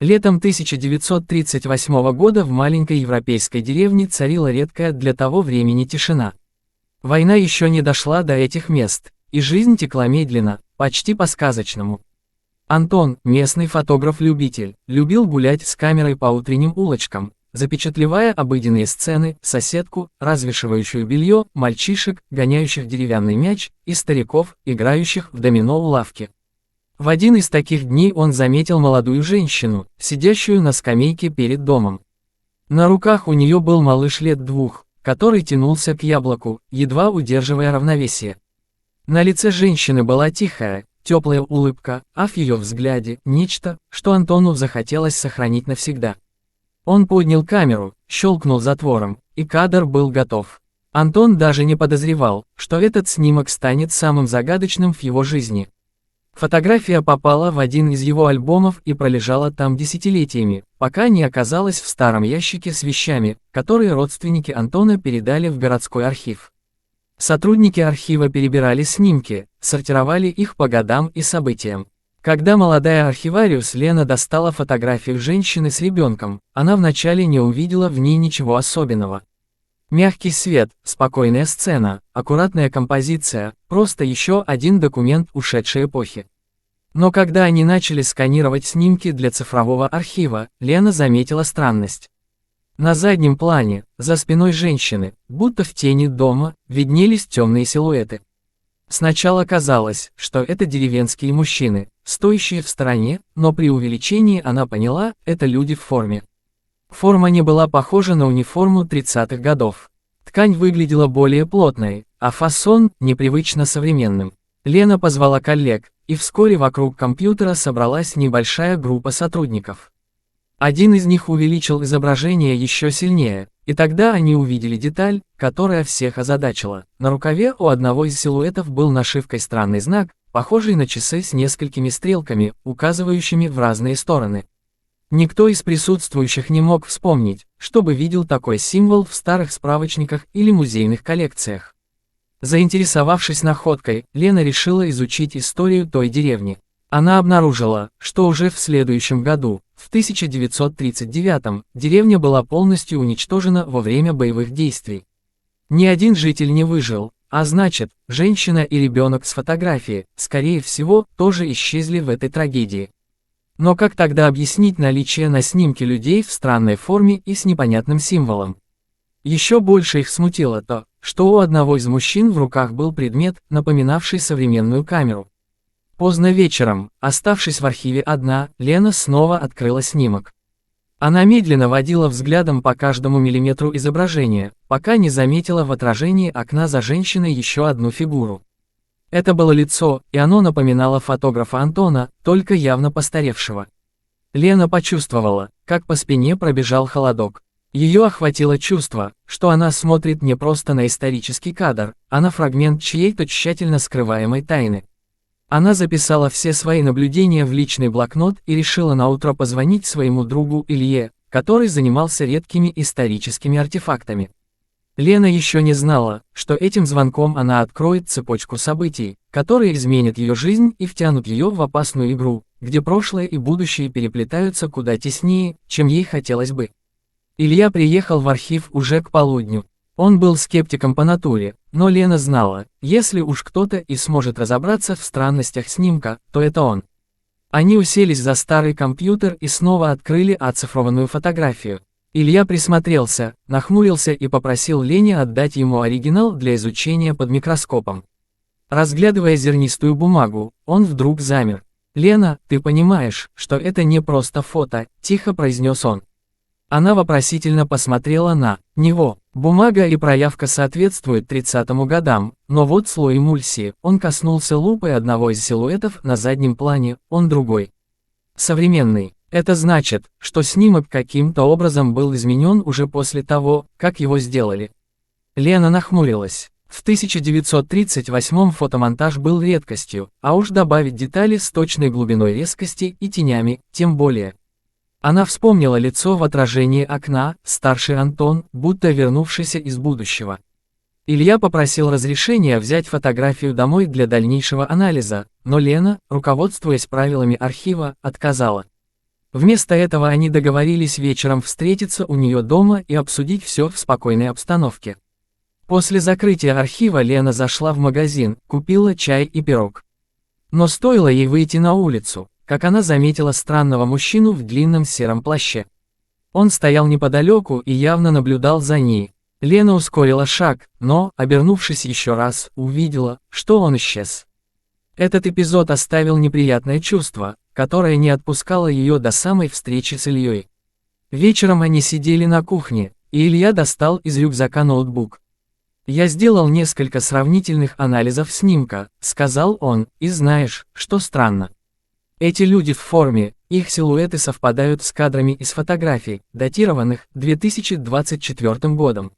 Летом 1938 года в маленькой европейской деревне царила редкая для того времени тишина. Война еще не дошла до этих мест, и жизнь текла медленно, почти по-сказочному. Антон, местный фотограф-любитель, любил гулять с камерой по утренним улочкам, запечатлевая обыденные сцены, соседку, развешивающую белье, мальчишек, гоняющих деревянный мяч, и стариков, играющих в домино в лавке. В один из таких дней он заметил молодую женщину, сидящую на скамейке перед домом. На руках у нее был малыш лет 2, который тянулся к яблоку, едва удерживая равновесие. На лице женщины была тихая, теплая улыбка, а в ее взгляде – нечто, что Антону захотелось сохранить навсегда. Он поднял камеру, щелкнул затвором, и кадр был готов. Антон даже не подозревал, что этот снимок станет самым загадочным в его жизни. Фотография попала в один из его альбомов и пролежала там десятилетиями, пока не оказалась в старом ящике с вещами, которые родственники Антона передали в городской архив. Сотрудники архива перебирали снимки, сортировали их по годам и событиям. Когда молодая архивариус Лена достала фотографию женщины с ребенком, она вначале не увидела в ней ничего особенного. Мягкий свет, спокойная сцена, аккуратная композиция, просто еще один документ ушедшей эпохи. Но когда они начали сканировать снимки для цифрового архива, Лена заметила странность. На заднем плане, за спиной женщины, будто в тени дома, виднелись темные силуэты. Сначала казалось, что это деревенские мужчины, стоящие в стороне, но при увеличении она поняла, это люди в форме. Форма не была похожа на униформу 30-х годов. Ткань выглядела более плотной, а фасон – непривычно современным. Лена позвала коллег, и вскоре вокруг компьютера собралась небольшая группа сотрудников. Один из них увеличил изображение еще сильнее, и тогда они увидели деталь, которая всех озадачила. На рукаве у одного из силуэтов был нашивкой странный знак, похожий на часы с несколькими стрелками, указывающими в разные стороны. Никто из присутствующих не мог вспомнить, чтобы видел такой символ в старых справочниках или музейных коллекциях. Заинтересовавшись находкой, Лена решила изучить историю той деревни. Она обнаружила, что уже в следующем году, в 1939-м, деревня была полностью уничтожена во время боевых действий. Ни один житель не выжил, а значит, женщина и ребенок с фотографии, скорее всего, тоже исчезли в этой трагедии. Но как тогда объяснить наличие на снимке людей в странной форме и с непонятным символом? Еще больше их смутило то, что у одного из мужчин в руках был предмет, напоминавший современную камеру. Поздно вечером, оставшись в архиве одна, Лена снова открыла снимок. Она медленно водила взглядом по каждому миллиметру изображения, пока не заметила в отражении окна за женщиной еще одну фигуру. Это было лицо, и оно напоминало фотографа Антона, только явно постаревшего. Лена почувствовала, как по спине пробежал холодок. Ее охватило чувство, что она смотрит не просто на исторический кадр, а на фрагмент чьей-то тщательно скрываемой тайны. Она записала все свои наблюдения в личный блокнот и решила наутро позвонить своему другу Илье, который занимался редкими историческими артефактами. Лена еще не знала, что этим звонком она откроет цепочку событий, которые изменят ее жизнь и втянут ее в опасную игру, где прошлое и будущее переплетаются куда теснее, чем ей хотелось бы. Илья приехал в архив уже к полудню. Он был скептиком по натуре, но Лена знала, если уж кто-то и сможет разобраться в странностях снимка, то это он. Они уселись за старый компьютер и снова открыли оцифрованную фотографию. Илья присмотрелся, нахмурился и попросил Лене отдать ему оригинал для изучения под микроскопом. Разглядывая зернистую бумагу, он вдруг замер. «Лена, ты понимаешь, что это не просто фото», – тихо произнес он. Она вопросительно посмотрела на него. Бумага и проявка соответствуют 30-м годам, но вот слой эмульсии, он коснулся лупой одного из силуэтов на заднем плане, он другой. Современный. Это значит, что снимок каким-то образом был изменен уже после того, как его сделали. Лена нахмурилась. В 1938-м фотомонтаж был редкостью, а уж добавить детали с точной глубиной резкости и тенями, тем более. Она вспомнила лицо в отражении окна, старший Антон, будто вернувшийся из будущего. Илья попросил разрешения взять фотографию домой для дальнейшего анализа, но Лена, руководствуясь правилами архива, отказала. Вместо этого они договорились вечером встретиться у нее дома и обсудить все в спокойной обстановке. После закрытия архива Лена зашла в магазин, купила чай и пирог. Но стоило ей выйти на улицу, как она заметила странного мужчину в длинном сером плаще. Он стоял неподалеку и явно наблюдал за ней. Лена ускорила шаг, но, обернувшись еще раз, увидела, что он исчез. Этот эпизод оставил неприятное чувство, которое не отпускало ее до самой встречи с Ильей. Вечером они сидели на кухне, и Илья достал из рюкзака ноутбук. «Я сделал несколько сравнительных анализов снимка», — сказал он, — «и знаешь, что странно? Эти люди в форме, их силуэты совпадают с кадрами из фотографий, датированных 2024 годом.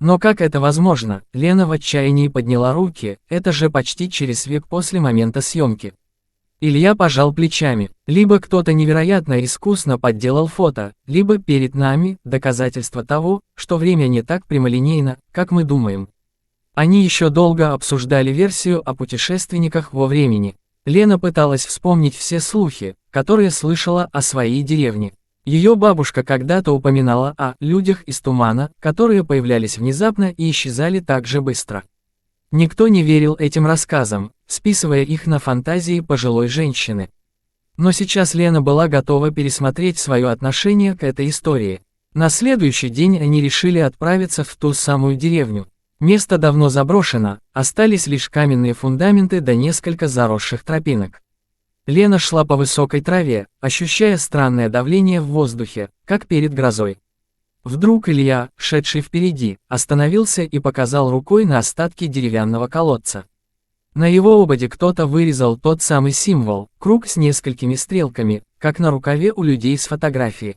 Но как это возможно?» Лена в отчаянии подняла руки, это же почти через век после момента съемки. Илья пожал плечами. Либо кто-то невероятно искусно подделал фото, либо перед нами доказательство того, что время не так прямолинейно, как мы думаем. Они еще долго обсуждали версию о путешественниках во времени. Лена пыталась вспомнить все слухи, которые слышала о своей деревне. Ее бабушка когда-то упоминала о людях из тумана, которые появлялись внезапно и исчезали так же быстро. Никто не верил этим рассказам, списывая их на фантазии пожилой женщины. Но сейчас Лена была готова пересмотреть свое отношение к этой истории. На следующий день они решили отправиться в ту самую деревню. Место давно заброшено, остались лишь каменные фундаменты да несколько заросших тропинок. Лена шла по высокой траве, ощущая странное давление в воздухе, как перед грозой. Вдруг Илья, шедший впереди, остановился и показал рукой на остатки деревянного колодца. На его ободе кто-то вырезал тот самый символ, круг с несколькими стрелками, как на рукаве у людей с фотографии.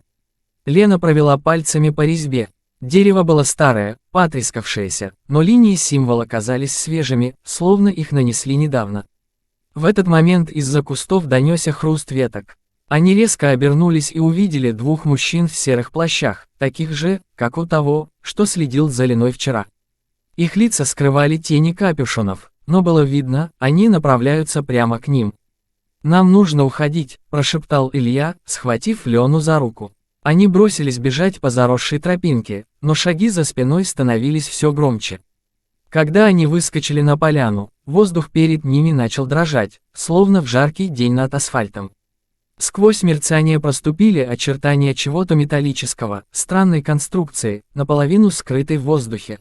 Лена провела пальцами по резьбе. Дерево было старое, потрескавшееся, но линии символа казались свежими, словно их нанесли недавно. В этот момент из-за кустов донесся хруст веток. Они резко обернулись и увидели двух мужчин в серых плащах, таких же, как у того, что следил за Леной вчера. Их лица скрывали тени капюшонов, но было видно, они направляются прямо к ним. «Нам нужно уходить», – прошептал Илья, схватив Лену за руку. Они бросились бежать по заросшей тропинке, но шаги за спиной становились все громче. Когда они выскочили на поляну, воздух перед ними начал дрожать, словно в жаркий день над асфальтом. Сквозь мерцание проступили очертания чего-то металлического, странной конструкции, наполовину скрытой в воздухе.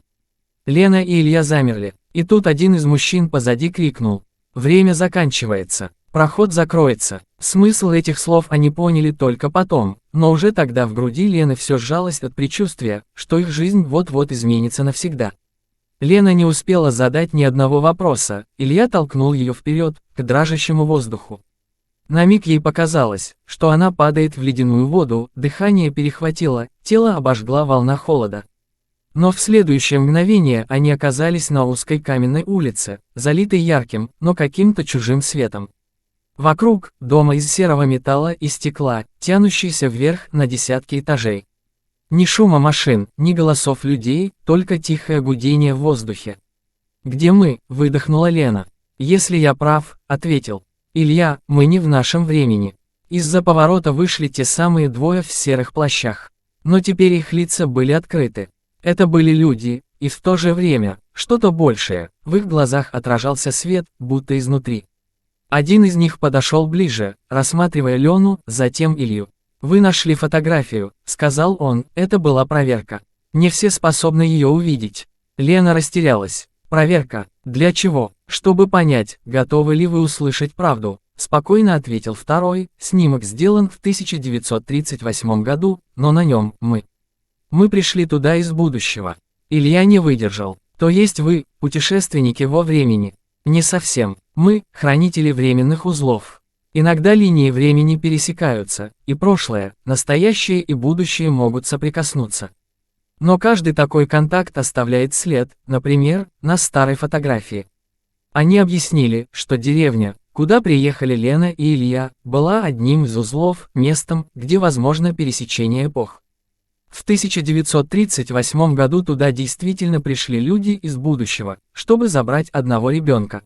Лена и Илья замерли, и тут один из мужчин позади крикнул: «Время заканчивается, проход закроется». Смысл этих слов они поняли только потом, но уже тогда в груди Лены все сжалось от предчувствия, что их жизнь вот-вот изменится навсегда. Лена не успела задать ни одного вопроса, Илья толкнул ее вперед, к дрожащему воздуху. На миг ей показалось, что она падает в ледяную воду, дыхание перехватило, тело обожгла волна холода. Но в следующее мгновение они оказались на узкой каменной улице, залитой ярким, но каким-то чужим светом. Вокруг – дома из серого металла и стекла, тянущийся вверх на десятки этажей. Ни шума машин, ни голосов людей, только тихое гудение в воздухе. «Где мы?» – выдохнула Лена. «Если я прав», – ответил Илья, – «мы не в нашем времени». Из-за поворота вышли те самые двое в серых плащах. Но теперь их лица были открыты. Это были люди, и в то же время, что-то большее, в их глазах отражался свет, будто изнутри. Один из них подошел ближе, рассматривая Лену, затем Илью. «Вы нашли фотографию», — сказал он, — «это была проверка. Не все способны ее увидеть». Лена растерялась. «Проверка? Для чего? Чтобы понять, готовы ли вы услышать правду», — спокойно ответил второй. «Снимок сделан в 1938 году, но на нем мы. Мы пришли туда из будущего». Илья не выдержал. «То есть вы, путешественники во времени?» «Не совсем. Мы – хранители временных узлов. Иногда линии времени пересекаются, и прошлое, настоящее и будущее могут соприкоснуться. Но каждый такой контакт оставляет след, например, на старой фотографии». Они объяснили, что деревня, куда приехали Лена и Илья, была одним из узлов, местом, где возможно пересечение эпох. В 1938 году туда действительно пришли люди из будущего, чтобы забрать одного ребенка.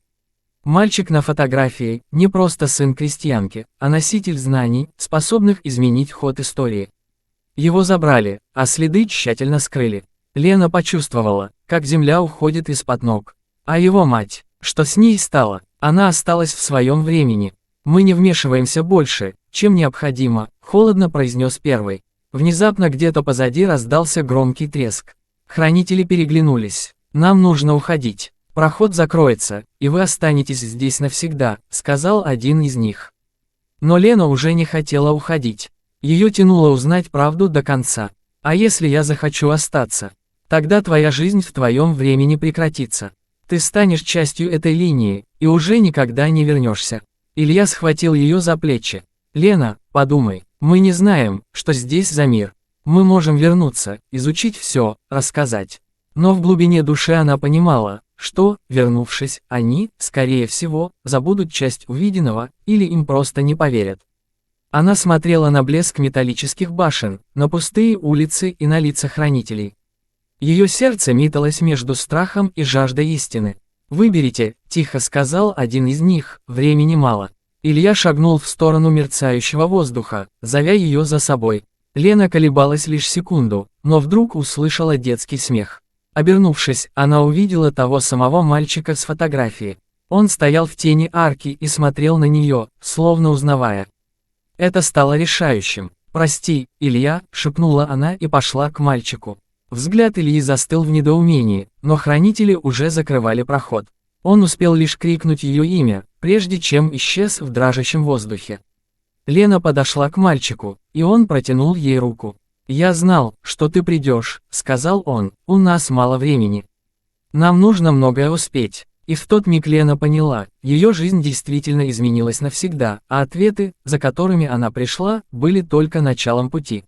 Мальчик на фотографии – не просто сын крестьянки, а носитель знаний, способных изменить ход истории. Его забрали, а следы тщательно скрыли. Лена почувствовала, как земля уходит из-под ног. А его мать, что с ней стало? Она осталась в своем времени. «Мы не вмешиваемся больше, чем необходимо», – холодно произнес первый. Внезапно где-то позади раздался громкий треск. Хранители переглянулись. «Нам нужно уходить. Проход закроется, и вы останетесь здесь навсегда», – сказал один из них. Но Лена уже не хотела уходить. Ее тянуло узнать правду до конца. «А если я захочу остаться? Тогда твоя жизнь в твоем времени прекратится. Ты станешь частью этой линии, и уже никогда не вернешься». Илья схватил ее за плечи. «Лена, подумай, мы не знаем, что здесь за мир. Мы можем вернуться, изучить все, рассказать». Но в глубине души она понимала, что, вернувшись, они, скорее всего, забудут часть увиденного, или им просто не поверят. Она смотрела на блеск металлических башен, на пустые улицы и на лица хранителей. Ее сердце металось между страхом и жаждой истины. «Выберите», – тихо сказал один из них, – «времени мало». Илья шагнул в сторону мерцающего воздуха, зовя ее за собой. Лена колебалась лишь секунду, но вдруг услышала детский смех. Обернувшись, она увидела того самого мальчика с фотографии. Он стоял в тени арки и смотрел на нее, словно узнавая. Это стало решающим. «Прости, Илья», – шепнула она и пошла к мальчику. Взгляд Ильи застыл в недоумении, но хранители уже закрывали проход. Он успел лишь крикнуть ее имя, прежде чем исчез в дрожащем воздухе. Лена подошла к мальчику, и он протянул ей руку. «Я знал, что ты придешь», – сказал он, – «у нас мало времени. Нам нужно многое успеть». И в тот миг Лена поняла, ее жизнь действительно изменилась навсегда, а ответы, за которыми она пришла, были только началом пути.